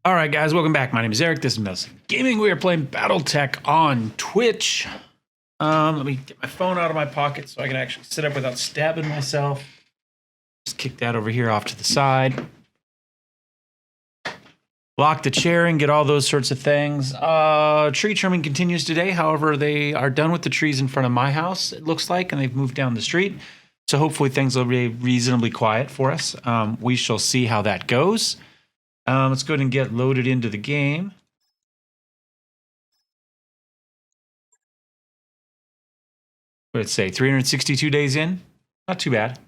All right, guys, welcome back. My name is Eric. This is Milson Gaming. We are playing Battletech on Twitch. Let me get my phone out of my pocket so I can actually sit up without stabbing myself. Just kick that over here off to the side. Lock the chair and get all those sorts of things. Tree trimming continues today. However, they are done with the trees in front of my house, it looks like, and they've moved down the street. So hopefully things will be reasonably quiet for us. We shall see how that goes. Let's go ahead and get loaded into the game. Let's say 362 days in. Not too bad.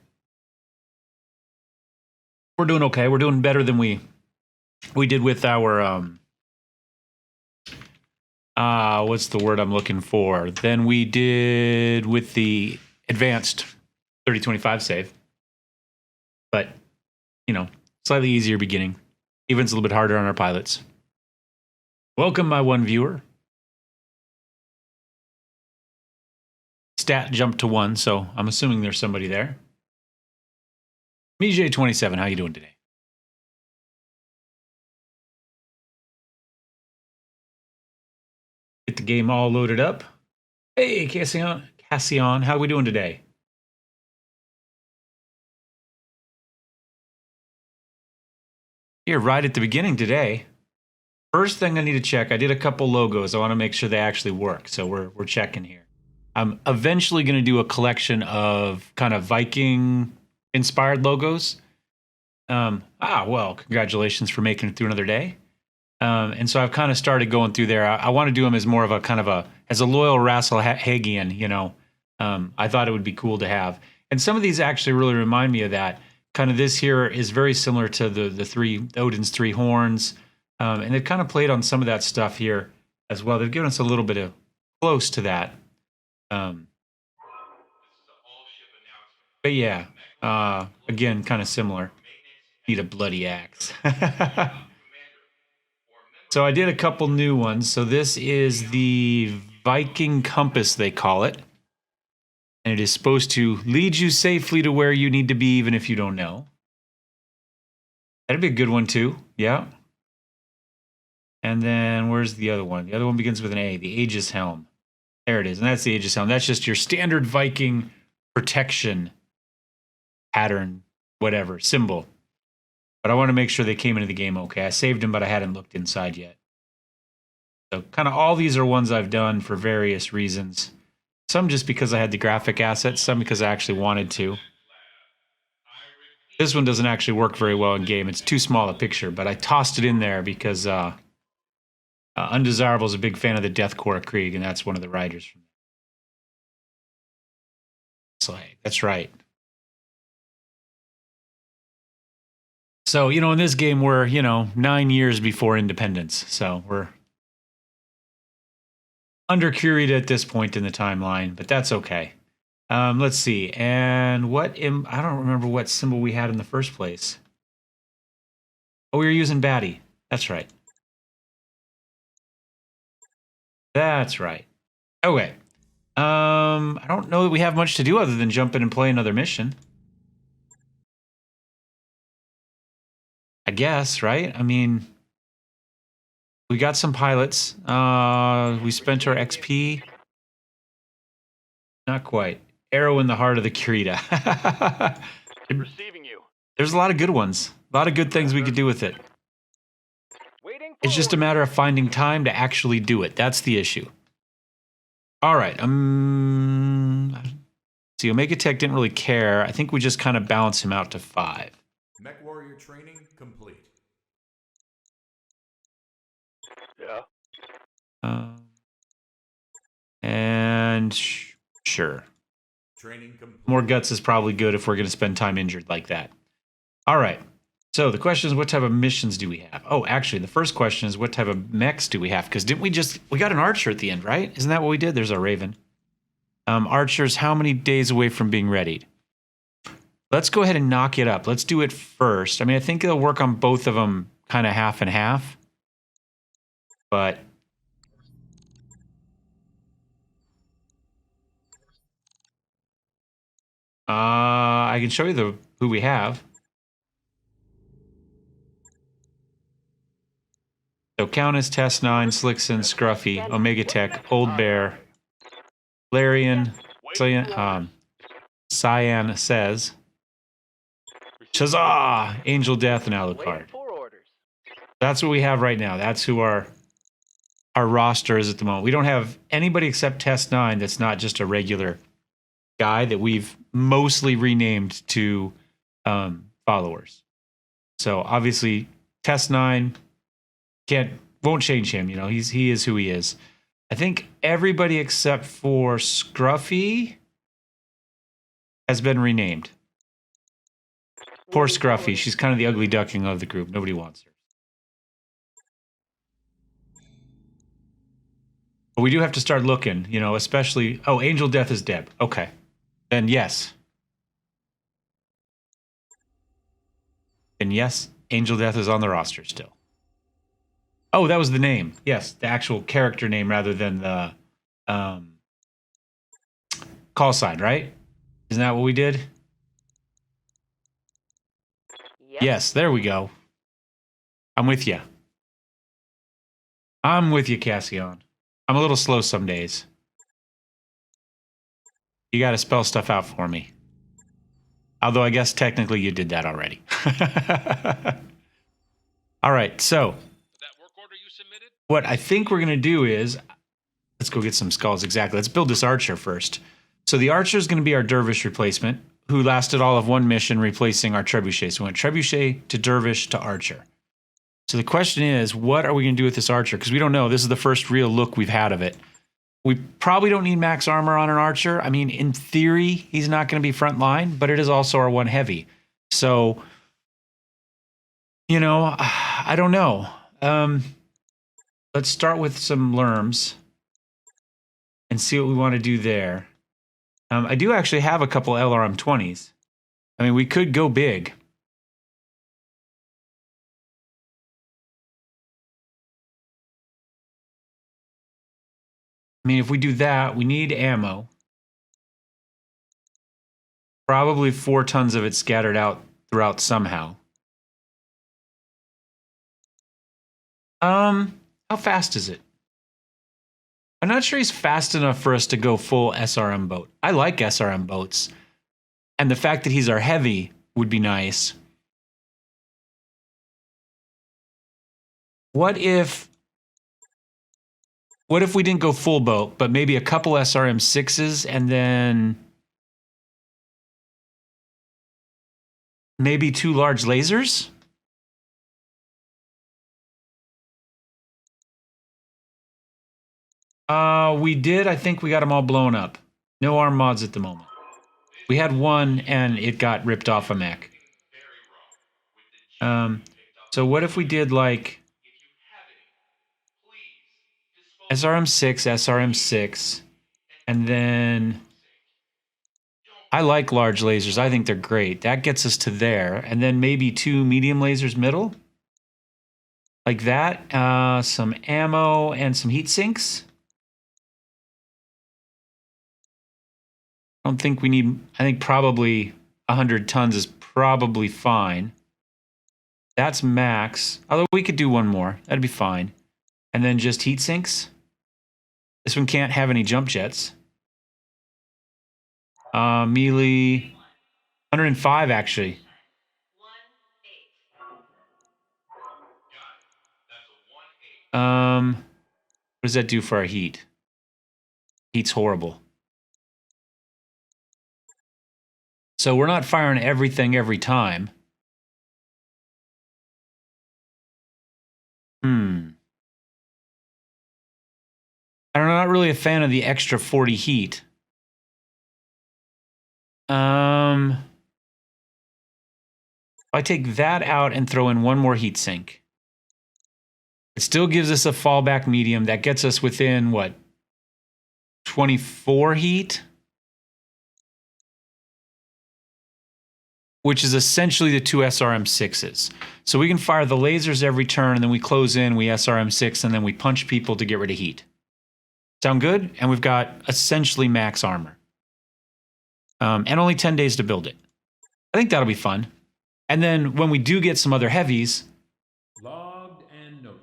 We're doing okay. We're doing better than we did with our what's the word I'm looking for? Than we did with the advanced 3025 save. But, you know, slightly easier beginning. Even it's a little bit harder on our pilots. Welcome, my one viewer. Stat jumped to 1, so I'm assuming there's somebody there. MJ27, how you doing today? Get the game all loaded up. Hey, Cassian, how are we doing today? Here, right at the beginning today. First thing I need to check, I did a couple logos. I want to make sure they actually work, so we're checking here. I'm eventually going to do a collection of kind of Viking-inspired logos. Well, congratulations for making it through another day. And so I've kind of started going through there. I want to do them as more of a kind of as a loyal Rasselhagian, you know. I thought it would be cool to have. And some of these actually really remind me of that. Kind of this here is very similar to the Odin's three horns. And they've kind of played on some of that stuff here as well. They've given us a little bit of close to that. But yeah, again, kind of similar. Need a bloody axe. So I did a couple new ones. So this is the Viking compass, they call it. And it is supposed to lead you safely to where you need to be, even if you don't know. That'd be a good one too. Yeah. And then where's the other one? The other one begins with an A, the Aegis Helm. There it is. And that's the Aegis Helm. That's just your standard Viking protection pattern, whatever, symbol. But I want to make sure they came into the game okay. I saved them, but I hadn't looked inside yet. So kind of all these are ones I've done for various reasons. Some just because I had the graphic assets, some because I actually wanted to. This one doesn't actually work very well in game. It's too small a picture, but I tossed it in there because Undesirable is a big fan of the Deathcore Krieg, and that's one of the writers from Slag. That's right. So, you know, in this game, we're, 9 years before independence. So we're under curated at this point in the timeline, but that's okay. Let's see. And I don't remember what symbol we had in the first place. Oh, we were using Batty. That's right. That's right. Okay. I don't know that we have much to do other than jump in and play another mission. I guess, right? I mean, we got some pilots. We spent our XP. Not quite. Arrow in the heart of the Kurita. Receiving you. There's a lot of good ones. A lot of good things we could do with it. It's just a matter of finding time to actually do it. That's the issue. All right. See, Omega Tech didn't really care. I think we just kind of balance him out to 5. Mech warrior training complete. Yeah. And sure. Training complete. More guts is probably good if we're going to spend time injured like that. All right. So the question is, what type of missions do we have? Oh, actually, the first question is, what type of mechs do we have? Because didn't we got an archer at the end, right? Isn't that what we did? There's our Raven. Archers, how many days away from being readied? Let's go ahead and knock it up. Let's do it first. I mean, I think it'll work on both of them kind of half and half. But I can show you who we have. So Countess, Test 9, Slickson, Scruffy, Omega Tech, Old Bear, Larian, Cyan Says, Shazah, Angel Death, and Alucard. That's what we have right now. That's who our roster is at the moment. We don't have anybody except Test 9 that's not just a regular guy that we've mostly renamed to followers. So obviously Test 9 won't change him. You know, he is who he is. I think everybody except for Scruffy has been renamed. Poor Scruffy. She's kind of the ugly duckling of the group. Nobody wants her. But we do have to start looking, you know, especially... Oh, Angel Death is Deb. Okay. Then yes. And yes, Angel Death is on the roster still. Oh, that was the name. Yes, the actual character name rather than the call sign, right? Isn't that what we did? Yep. Yes, there we go. I'm with you. I'm with you, Cassian. I'm a little slow some days. You got to spell stuff out for me. Although I guess technically you did that already. All right, so what I think we're going to do is, let's go get some skulls. Exactly. Let's build this archer first. So the archer is going to be our dervish replacement, who lasted all of one mission replacing our trebuchet. So we went trebuchet to dervish to archer. So the question is, what are we going to do with this archer? Because we don't know. This is the first real look we've had of it. We probably don't need max armor on an archer. I mean, in theory, he's not going to be front line, but it is also our one heavy. So, you know, I don't know. Let's start with some lerms and see what we want to do there. I do actually have a couple LRM-20s. I mean, we could go big. I mean, if we do that, we need ammo. Probably 4 tons of it scattered out throughout somehow. How fast is it? I'm not sure he's fast enough for us to go full SRM boat. I like SRM boats. And the fact that he's our heavy would be nice. What if we didn't go full boat, but maybe a couple SRM-6s and then maybe 2 large lasers? We did. I think we got them all blown up. No arm mods at the moment. We had one and it got ripped off a mech. So what if we did like SRM-6, SRM-6, and then I like large lasers. I think they're great. That gets us to there. And then maybe 2 medium lasers middle. Like that. Some ammo and some heat sinks. I don't think we need... I think probably 100 tons is probably fine. That's max. Although we could do one more. That'd be fine. And then just heat sinks. This one can't have any jump jets. Melee... 105 actually. What does that do for our heat? Heat's horrible. So we're not firing everything every time. I'm not really a fan of the extra 40 heat. If I take that out and throw in one more heat sink, it still gives us a fallback medium that gets us within what? 24 heat? Which is essentially the 2 SRM-6s. So we can fire the lasers every turn, and then we close in, we SRM-6, and then we punch people to get rid of heat. Sound good? And we've got essentially max armor. And only 10 days to build it. I think that'll be fun. And then when we do get some other heavies... Logged and noted.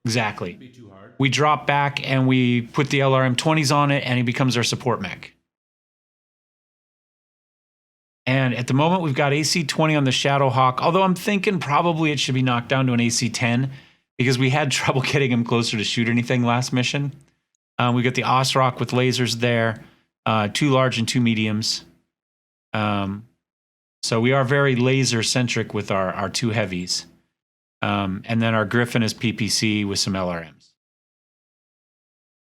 Exactly. Be too hard. We drop back and we put the LRM-20s on it, and he becomes our support mech. And at the moment, we've got AC-20 on the Shadowhawk, although I'm thinking probably it should be knocked down to an AC-10 because we had trouble getting him closer to shoot anything last mission. We got the Osrock with lasers there, 2 large and 2 mediums. So we are very laser-centric with our 2 heavies. And then our Griffin is PPC with some LRMs.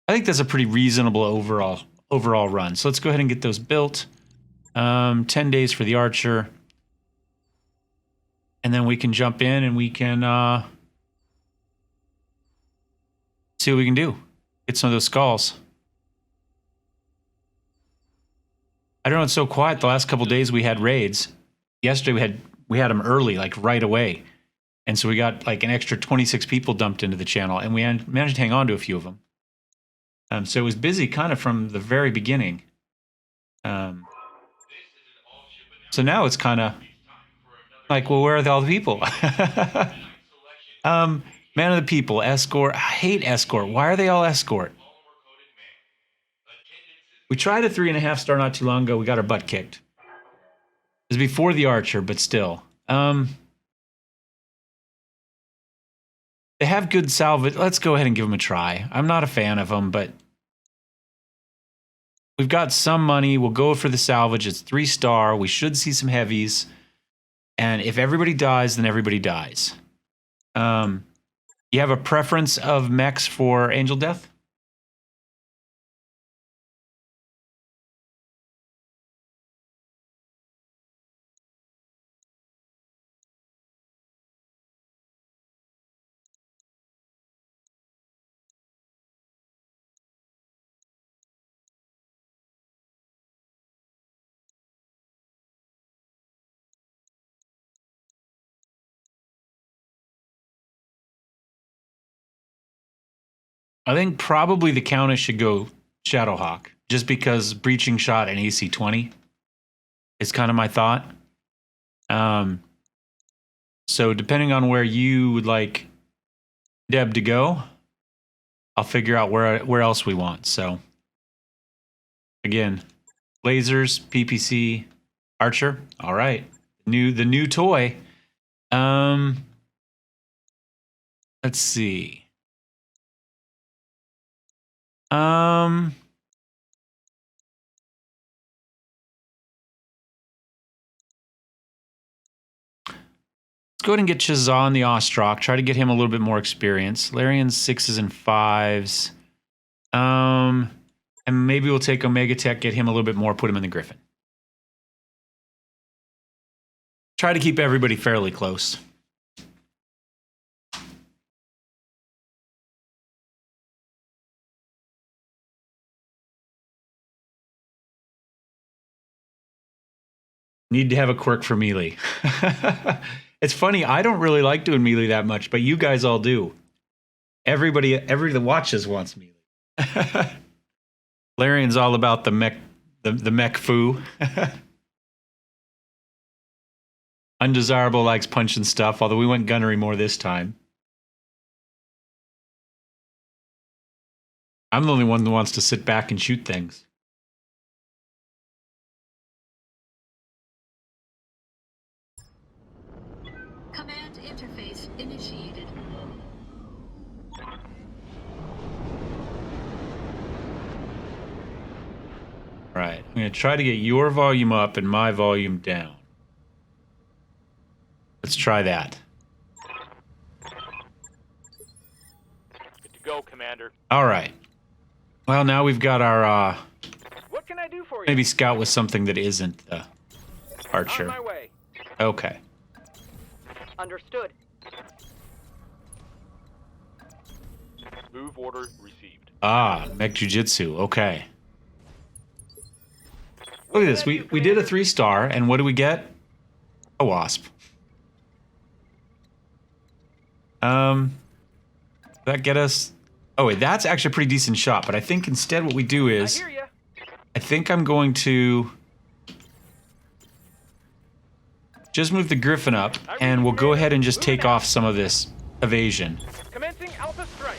I think that's a pretty reasonable overall run. So let's go ahead and get those built. 10 days for the Archer. And then we can jump in and we can see what we can do. Get some of those skulls. I don't know, it's so quiet. The last couple days we had raids. Yesterday we had them early, like right away. And so we got like an extra 26 people dumped into the channel, and we managed to hang on to a few of them. So it was busy kind of from the very beginning. So now it's kind of like, well, where are all the people? Man of the people, escort. I hate escort. Why are they all escort? We tried a 3.5-star not too long ago. We got our butt kicked. It was before the Archer, but still. They have good salvage. Let's go ahead and give them a try. I'm not a fan of them, but we've got some money. We'll go for the salvage. It's 3-star. We should see some heavies. And if everybody dies, then everybody dies. You have a preference of mechs for Angel Death? I think probably the Countess should go Shadowhawk, just because breaching shot and AC-20 is kind of my thought. So depending on where you would like Deb to go, I'll figure out where else we want. So again, lasers, PPC, Archer. All right, the new toy. Let's see. Let's go ahead and get Chazah on the Ostrock. Try to get him a little bit more experience. Larian's 6s and 5s. And maybe we'll take Omega Tech, get him a little bit more, put him in the Griffin. Try to keep everybody fairly close. Need to have a quirk for melee. It's funny, I don't really like doing melee that much, but you guys all do. Everybody that watches wants melee. Larian's all about the mech foo. Undesirable likes punching stuff, although we went gunnery more this time. I'm the only one that wants to sit back and shoot things. Command interface initiated. All right, I'm going to try to get your volume up and my volume down. Let's try that. Good to go, Commander. All right. Well, now we've got our What can I do for you? maybe scout with something that isn't the On Archer. my way. Okay. Understood. Move order received. Ah, Mech Jiu-Jitsu. Okay. Look at this. We did a 3-star, and what do we get? A wasp. That get us... Oh, wait, that's actually a pretty decent shot, but I think instead what we do I is... hear ya. I think I'm going to... just move the Griffin up, and we'll go ahead and just take off some of this evasion. Commencing Alpha Strike.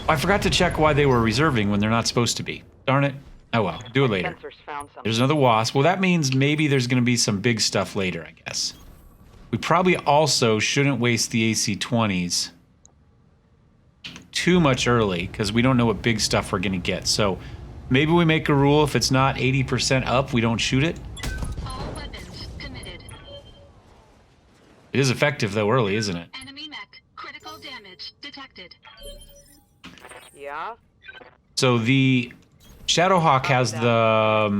I forgot to check why they were reserving when they're not supposed to be. Darn it. Oh well, do it later. Sensors found something. There's another wasp. Well, that means maybe there's going to be some big stuff later, I guess. We probably also shouldn't waste the AC-20s too much early because we don't know what big stuff we're going to get. So maybe we make a rule if it's not 80% up, we don't shoot it. All weapons committed. It is effective though early, isn't it? Enemy mech. Critical damage detected. Yeah? So the Shadowhawk has the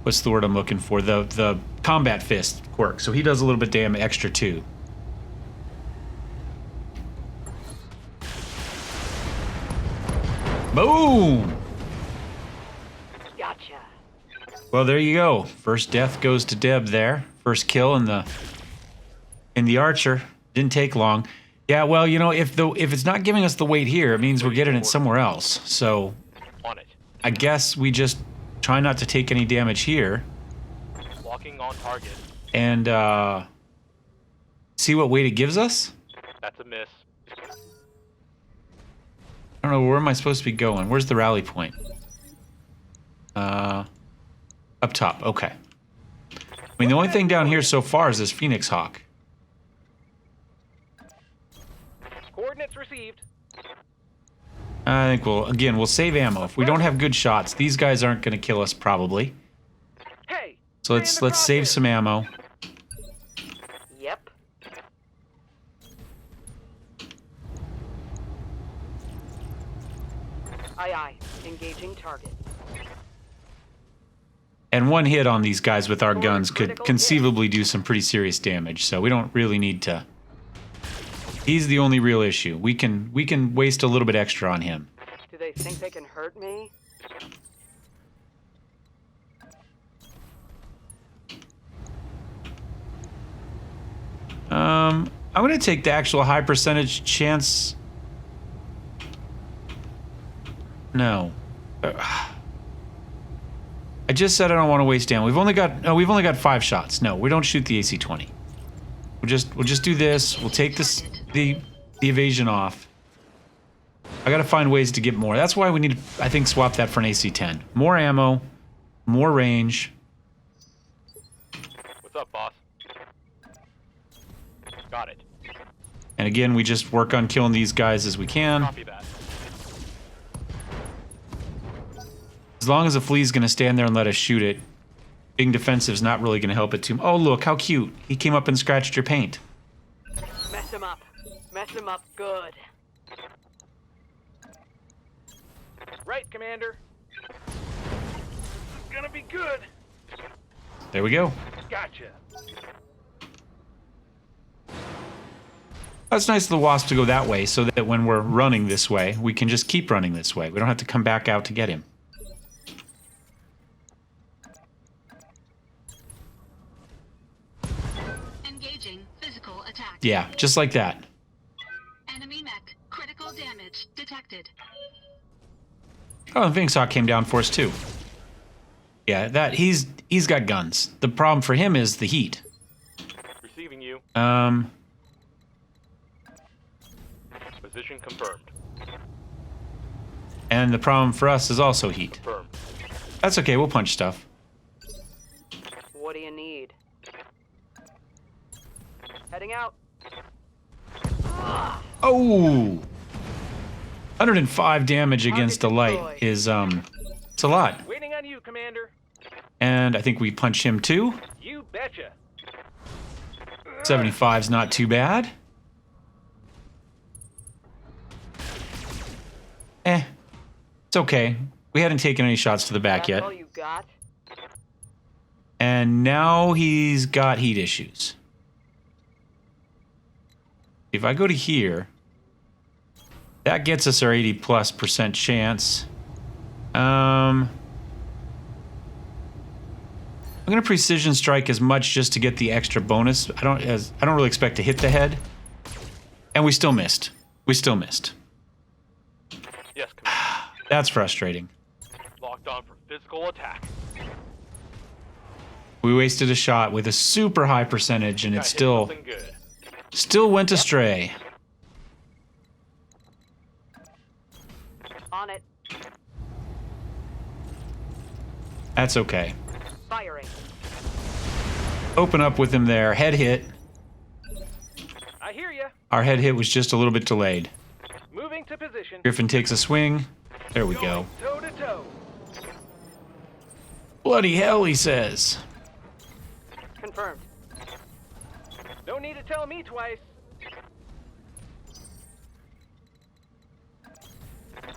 what's the word I'm looking for? The combat fist quirk. So he does a little bit damage extra too. Boom! Gotcha. Well, there you go. First death goes to Deb there. First kill in the archer. Didn't take long. Yeah, well, you know, if it's not giving us the weight here, it means we're getting it somewhere else. So On it. I guess we just try not to take any damage here Locking on target. and see what weight it gives us. That's a miss. I don't know, where am I supposed to be going? Where's the rally point? Up top, okay. I mean, the only thing down here so far is this Phoenix Hawk. Coordinates received. I think we'll save ammo. If we don't have good shots, these guys aren't going to kill us probably. Hey. So let's save some ammo. Yep. Aye. Engaging target. And one hit on these guys with our guns could conceivably do some pretty serious damage. So we don't really need to. He's the only real issue. We can waste a little bit extra on him. Do they think they can hurt me? I'm gonna take the actual high percentage chance. No. I just said I don't want to waste ammo. We've only got 5 shots. No, we don't shoot the AC-20. We'll just do this. We'll take this the evasion off. I gotta find ways to get more. That's why we need to, I think, swap that for an AC-10. More ammo, more range. What's up, boss? Got it. And again, we just work on killing these guys as we can. Copy that. As long as a flea's gonna stand there and let us shoot it, being defensive's not really gonna help it too much. Oh, look, how cute. He came up and scratched your paint. Mess him up. Mess him up good. Right, Commander. Gonna be good. There we go. Gotcha. It's nice of the Wasp to go that way so that when we're running this way, we can just keep running this way. We don't have to come back out to get him. Engaging physical attack. Yeah, just like that. Enemy mech. Critical damage detected. Oh, and Phoenix Hawk came down for us too. Yeah, he's got guns. The problem for him is the heat. Receiving you. Position confirmed. And the problem for us is also heat. Confirmed. That's okay, we'll punch stuff. What do you need? Heading out. Oh! 105 damage against a light is, it's a lot. Waiting on you, Commander. And I think we punch him too. You betcha. 75's not too bad. It's okay. We hadn't taken any shots to the back That's yet. all you got? And now he's got heat issues. If I go to here, that gets us our 80+% chance. I'm gonna precision strike as much just to get the extra bonus. I don't really expect to hit the head. And we still missed. Yes, Commander. That's frustrating. Locked on for physical attack. We wasted a shot with a super high percentage and it's Got hit still something good. Still went astray. On it. That's okay. Firing. Open up with him there. Head hit. I hear ya. Our head hit was just a little bit delayed. Moving to position. Griffin takes a swing. There we go. Toe to toe. Bloody hell, he says. Confirmed. No need to tell me twice.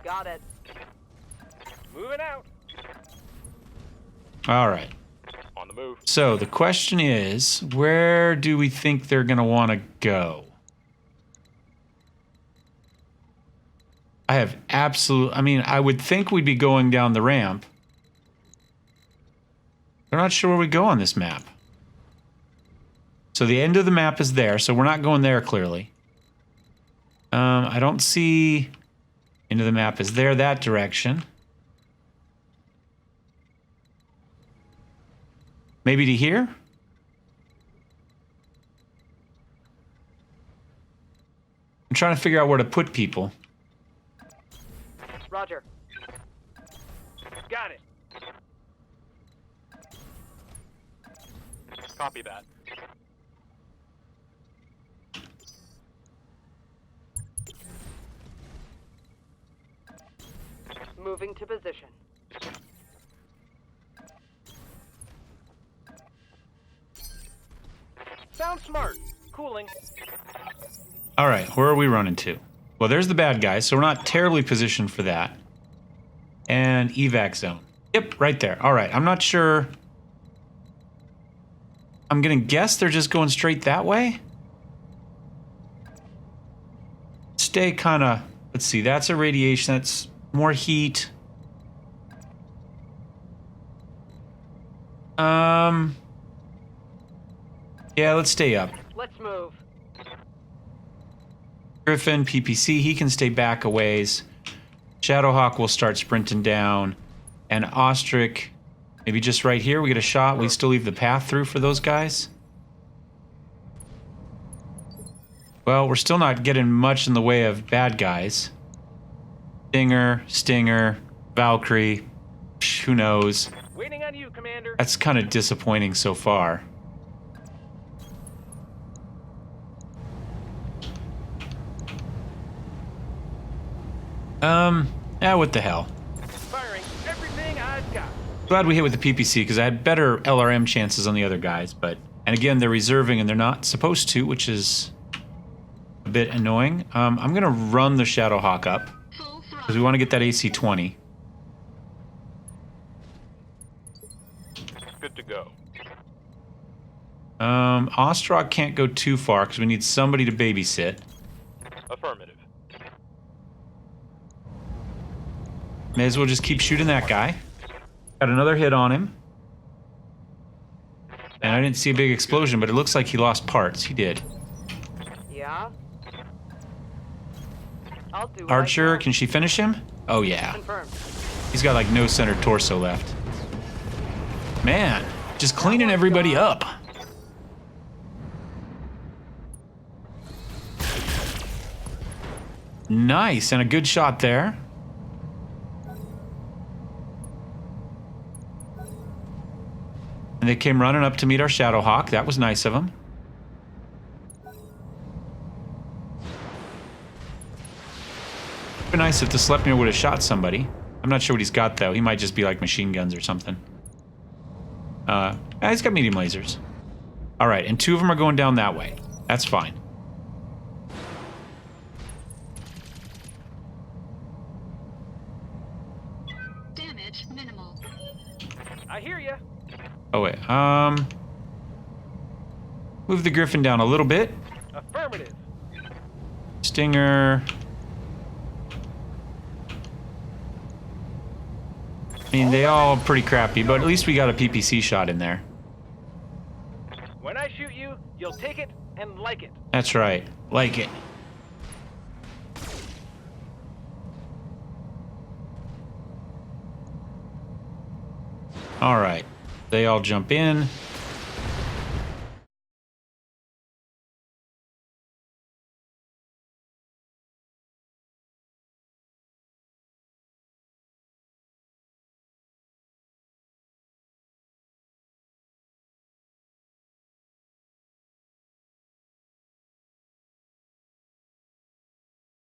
Got it. Moving out. All right. On the move. So the question is, where do we think they're going to want to go? I have I mean, I would think we'd be going down the ramp. I'm not sure where we go on this map. So the end of the map is there, so we're not going there clearly. I don't see... End of the map is there, that direction. Maybe to here? I'm trying to figure out where to put people. Roger. Got it. Copy that. Moving to position. Sounds smart. Cooling. All right, where are we running to? Well, there's the bad guys, so we're not terribly positioned for that. And evac zone. Yep, right there. All right, I'm not sure. I'm going to guess they're just going straight that way. Stay kind of... Let's see, that's a radiation. That's more heat. Yeah, let's stay up. Let's move. Griffin, PPC, he can stay back a ways. Shadowhawk will start sprinting down. And Ostrich, maybe just right here, we get a shot. We still leave the path through for those guys. Well, we're still not getting much in the way of bad guys. Stinger, Valkyrie, who knows. Waiting on you, Commander. That's kind of disappointing so far. What the hell. Firing everything I've got. Glad we hit with the PPC, because I had better LRM chances on the other guys, but... And again, they're reserving and they're not supposed to, which is a bit annoying. I'm going to run the Shadowhawk up, Full because throttle. we want to get that AC-20. Good to go. Ostrog can't go too far, because we need somebody to babysit. Affirmative. May as well just keep shooting that guy. Got another hit on him. And I didn't see a big explosion, but it looks like he lost parts. He did. Yeah? I'll do what Archer, I can she finish him? Oh, yeah. Confirmed. He's got like no center torso left. Man, just cleaning everybody up. Nice, and a good shot there. And they came running up to meet our Shadowhawk. That was nice of them. It'd be nice if the Sleipnir would have shot somebody. I'm not sure what he's got, though. He might just be like machine guns or something. He's got medium lasers. All right, and two of them are going down that way. That's fine. Damage minimal. I hear ya. Oh, wait. Move the Griffin down a little bit. Affirmative. Stinger. I mean, they all pretty crappy, but at least we got a PPC shot in there. When I shoot you, you'll take it and like it. That's right. Like it. All right. They all jump in.